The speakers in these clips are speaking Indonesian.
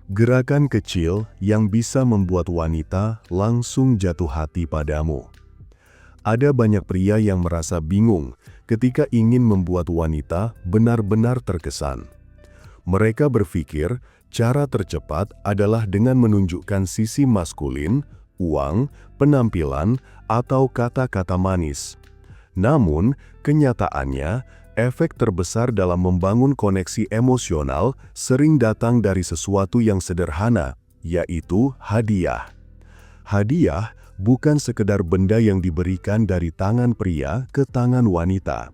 Gerakan kecil yang bisa membuat wanita langsung jatuh hati padamu. Ada banyak pria yang merasa bingung ketika ingin membuat wanita benar-benar terkesan. Mereka berpikir cara tercepat adalah dengan menunjukkan sisi maskulin, uang, penampilan, atau kata-kata manis. Namun, kenyataannya, efek terbesar dalam membangun koneksi emosional sering datang dari sesuatu yang sederhana, yaitu hadiah. Hadiah bukan sekedar benda yang diberikan dari tangan pria ke tangan wanita.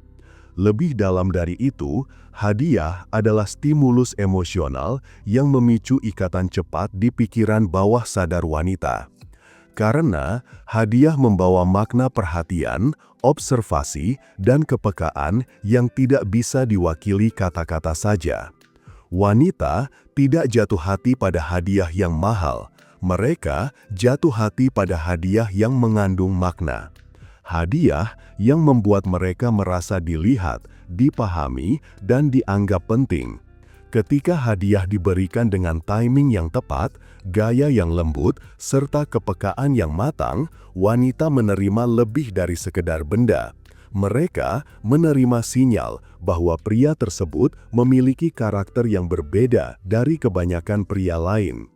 Lebih dalam dari itu, hadiah adalah stimulus emosional yang memicu ikatan cepat di pikiran bawah sadar wanita. Karena hadiah membawa makna perhatian, observasi, dan kepekaan yang tidak bisa diwakili kata-kata saja. Wanita tidak jatuh hati pada hadiah yang mahal, mereka jatuh hati pada hadiah yang mengandung makna. Hadiah yang membuat mereka merasa dilihat, dipahami, dan dianggap penting. Ketika hadiah diberikan dengan timing yang tepat, gaya yang lembut, serta kepekaan yang matang, wanita menerima lebih dari sekedar benda. Mereka menerima sinyal bahwa pria tersebut memiliki karakter yang berbeda dari kebanyakan pria lain.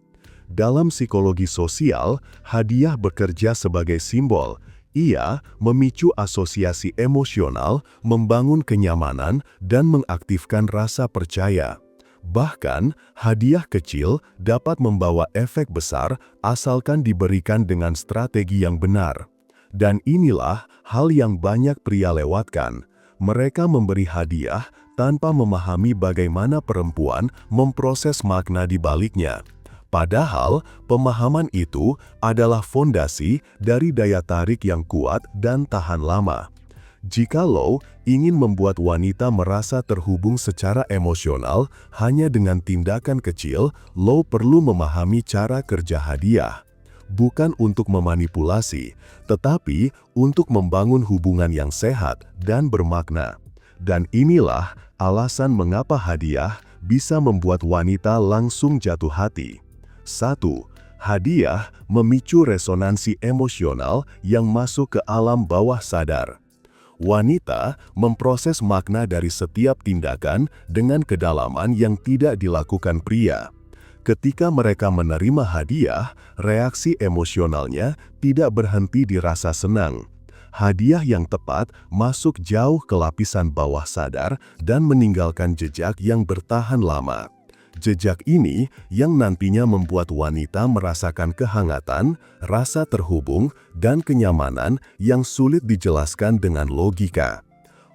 Dalam psikologi sosial, hadiah bekerja sebagai simbol. Ia memicu asosiasi emosional, membangun kenyamanan, dan mengaktifkan rasa percaya. Bahkan, hadiah kecil dapat membawa efek besar asalkan diberikan dengan strategi yang benar. Dan inilah hal yang banyak pria lewatkan. Mereka memberi hadiah tanpa memahami bagaimana perempuan memproses makna di baliknya. Padahal, pemahaman itu adalah fondasi dari daya tarik yang kuat dan tahan lama. Jikalau ingin membuat wanita merasa terhubung secara emosional hanya dengan tindakan kecil, lo perlu memahami cara kerja hadiah. Bukan untuk memanipulasi, tetapi untuk membangun hubungan yang sehat dan bermakna. Dan inilah alasan mengapa hadiah bisa membuat wanita langsung jatuh hati. 1. Hadiah memicu resonansi emosional yang masuk ke alam bawah sadar. Wanita memproses makna dari setiap tindakan dengan kedalaman yang tidak dilakukan pria. Ketika mereka menerima hadiah, reaksi emosionalnya tidak berhenti di rasa senang. Hadiah yang tepat masuk jauh ke lapisan bawah sadar dan meninggalkan jejak yang bertahan lama. Jejak ini yang nantinya membuat wanita merasakan kehangatan, rasa terhubung, dan kenyamanan yang sulit dijelaskan dengan logika.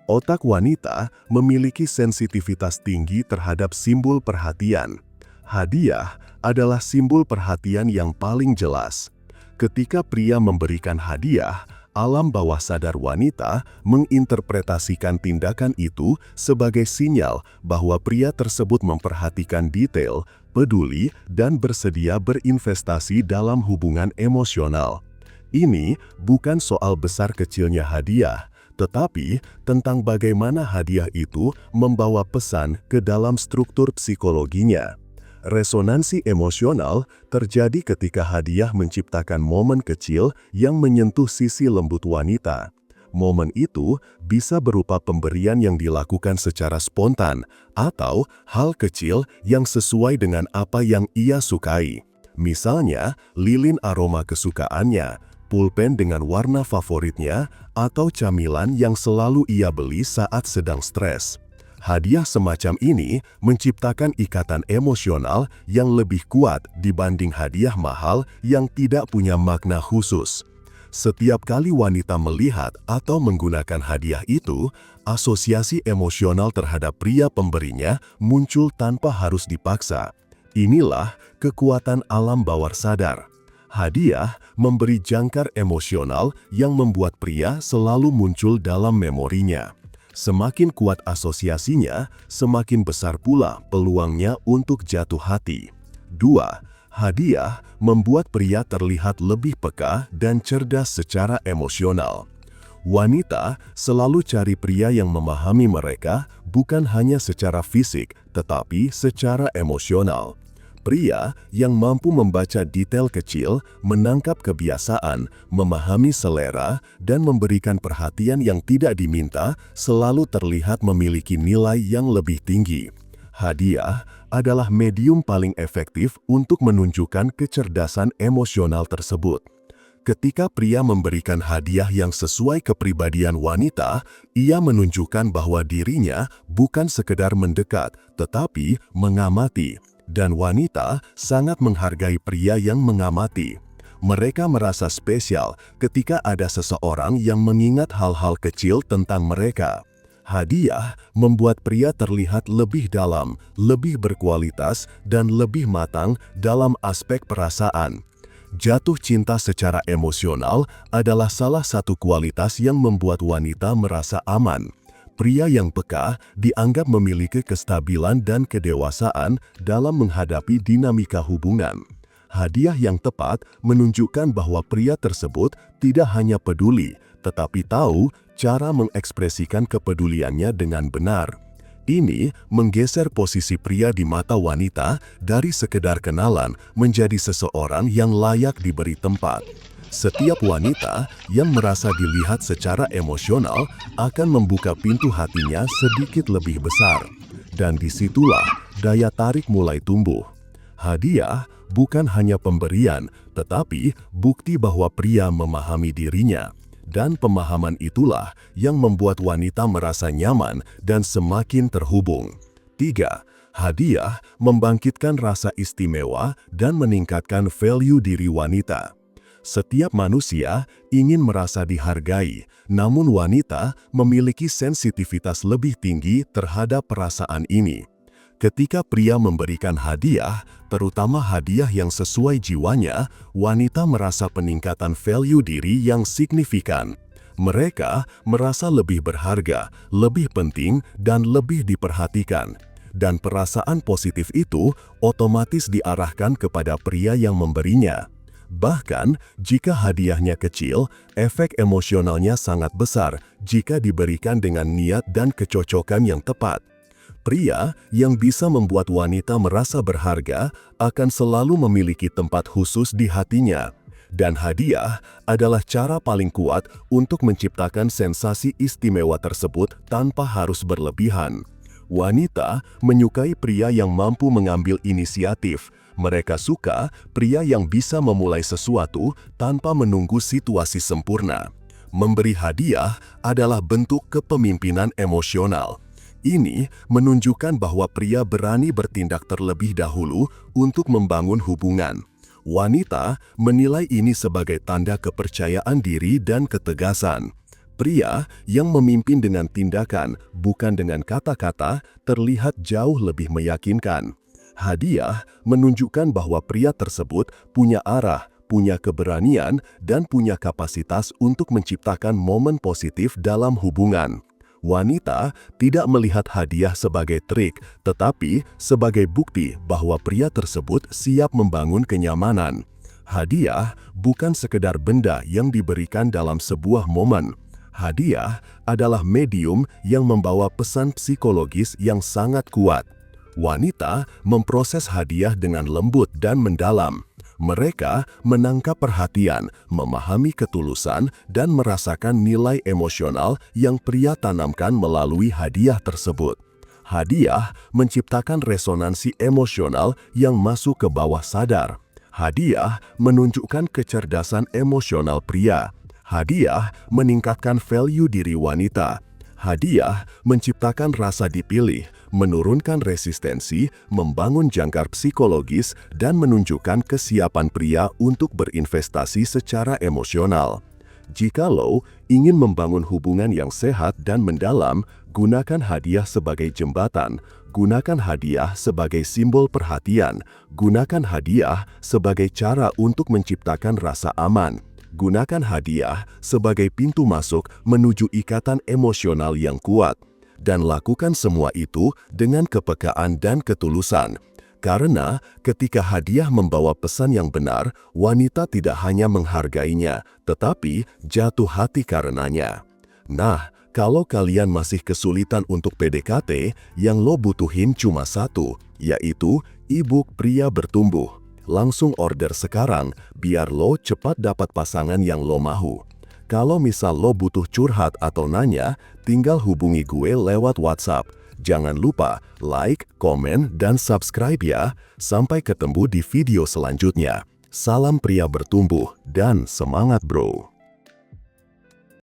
Otak wanita memiliki sensitivitas tinggi terhadap simbol perhatian. Hadiah adalah simbol perhatian yang paling jelas. Ketika pria memberikan hadiah, alam bawah sadar wanita menginterpretasikan tindakan itu sebagai sinyal bahwa pria tersebut memperhatikan detail, peduli, dan bersedia berinvestasi dalam hubungan emosional. Ini bukan soal besar kecilnya hadiah, tetapi tentang bagaimana hadiah itu membawa pesan ke dalam struktur psikologinya. Resonansi emosional terjadi ketika hadiah menciptakan momen kecil yang menyentuh sisi lembut wanita. Momen itu bisa berupa pemberian yang dilakukan secara spontan atau hal kecil yang sesuai dengan apa yang ia sukai. Misalnya, lilin aroma kesukaannya, pulpen dengan warna favoritnya, atau camilan yang selalu ia beli saat sedang stres. Hadiah semacam ini menciptakan ikatan emosional yang lebih kuat dibanding hadiah mahal yang tidak punya makna khusus. Setiap kali wanita melihat atau menggunakan hadiah itu, asosiasi emosional terhadap pria pemberinya muncul tanpa harus dipaksa. Inilah kekuatan alam bawah sadar. Hadiah memberi jangkar emosional yang membuat pria selalu muncul dalam memorinya. Semakin kuat asosiasinya, semakin besar pula peluangnya untuk jatuh hati. 2. Hadiah membuat pria terlihat lebih peka dan cerdas secara emosional. Wanita selalu cari pria yang memahami mereka bukan hanya secara fisik, tetapi secara emosional. Pria yang mampu membaca detail kecil, menangkap kebiasaan, memahami selera, dan memberikan perhatian yang tidak diminta selalu terlihat memiliki nilai yang lebih tinggi. Hadiah adalah medium paling efektif untuk menunjukkan kecerdasan emosional tersebut. Ketika pria memberikan hadiah yang sesuai kepribadian wanita, ia menunjukkan bahwa dirinya bukan sekedar mendekat, tetapi mengamati. Dan wanita sangat menghargai pria yang mengamati. Mereka merasa spesial ketika ada seseorang yang mengingat hal-hal kecil tentang mereka. Hadiah membuat pria terlihat lebih dalam, lebih berkualitas, dan lebih matang dalam aspek perasaan. Jatuh cinta secara emosional adalah salah satu kualitas yang membuat wanita merasa aman. Pria yang peka dianggap memiliki kestabilan dan kedewasaan dalam menghadapi dinamika hubungan. Hadiah yang tepat menunjukkan bahwa pria tersebut tidak hanya peduli, tetapi tahu cara mengekspresikan kepeduliannya dengan benar. Ini menggeser posisi pria di mata wanita dari sekedar kenalan menjadi seseorang yang layak diberi tempat. Setiap wanita yang merasa dilihat secara emosional akan membuka pintu hatinya sedikit lebih besar. Dan disitulah daya tarik mulai tumbuh. Hadiah bukan hanya pemberian, tetapi bukti bahwa pria memahami dirinya. Dan pemahaman itulah yang membuat wanita merasa nyaman dan semakin terhubung. 3. Hadiah membangkitkan rasa istimewa dan meningkatkan value diri wanita. Setiap manusia ingin merasa dihargai, namun wanita memiliki sensitivitas lebih tinggi terhadap perasaan ini. Ketika pria memberikan hadiah, terutama hadiah yang sesuai jiwanya, wanita merasa peningkatan value diri yang signifikan. Mereka merasa lebih berharga, lebih penting, dan lebih diperhatikan. Dan perasaan positif itu otomatis diarahkan kepada pria yang memberinya. Bahkan, jika hadiahnya kecil, efek emosionalnya sangat besar jika diberikan dengan niat dan kecocokan yang tepat. Pria yang bisa membuat wanita merasa berharga akan selalu memiliki tempat khusus di hatinya. Dan hadiah adalah cara paling kuat untuk menciptakan sensasi istimewa tersebut tanpa harus berlebihan. Wanita menyukai pria yang mampu mengambil inisiatif. Mereka suka pria yang bisa memulai sesuatu tanpa menunggu situasi sempurna. Memberi hadiah adalah bentuk kepemimpinan emosional. Ini menunjukkan bahwa pria berani bertindak terlebih dahulu untuk membangun hubungan. Wanita menilai ini sebagai tanda kepercayaan diri dan ketegasan. Pria yang memimpin dengan tindakan, bukan dengan kata-kata, terlihat jauh lebih meyakinkan. Hadiah menunjukkan bahwa pria tersebut punya arah, punya keberanian, dan punya kapasitas untuk menciptakan momen positif dalam hubungan. Wanita tidak melihat hadiah sebagai trik, tetapi sebagai bukti bahwa pria tersebut siap membangun kenyamanan. Hadiah bukan sekedar benda yang diberikan dalam sebuah momen. Hadiah adalah medium yang membawa pesan psikologis yang sangat kuat. Wanita memproses hadiah dengan lembut dan mendalam. Mereka menangkap perhatian, memahami ketulusan, dan merasakan nilai emosional yang pria tanamkan melalui hadiah tersebut. Hadiah menciptakan resonansi emosional yang masuk ke bawah sadar. Hadiah menunjukkan kecerdasan emosional pria. Hadiah meningkatkan value diri wanita. Hadiah menciptakan rasa dipilih, menurunkan resistensi, membangun jangkar psikologis, dan menunjukkan kesiapan pria untuk berinvestasi secara emosional. Jikalau ingin membangun hubungan yang sehat dan mendalam, gunakan hadiah sebagai jembatan, gunakan hadiah sebagai simbol perhatian, gunakan hadiah sebagai cara untuk menciptakan rasa aman. Gunakan hadiah sebagai pintu masuk menuju ikatan emosional yang kuat. Dan lakukan semua itu dengan kepekaan dan ketulusan. Karena ketika hadiah membawa pesan yang benar, wanita tidak hanya menghargainya, tetapi jatuh hati karenanya. Nah, kalau kalian masih kesulitan untuk PDKT, yang lo butuhin cuma satu, yaitu E-book Pria Bertumbuh. Langsung order sekarang, biar lo cepat dapat pasangan yang lo mau. Kalau misal lo butuh curhat atau nanya, tinggal hubungi gue lewat WhatsApp. Jangan lupa like, komen, dan subscribe ya. Sampai ketemu di video selanjutnya. Salam pria bertumbuh dan semangat bro.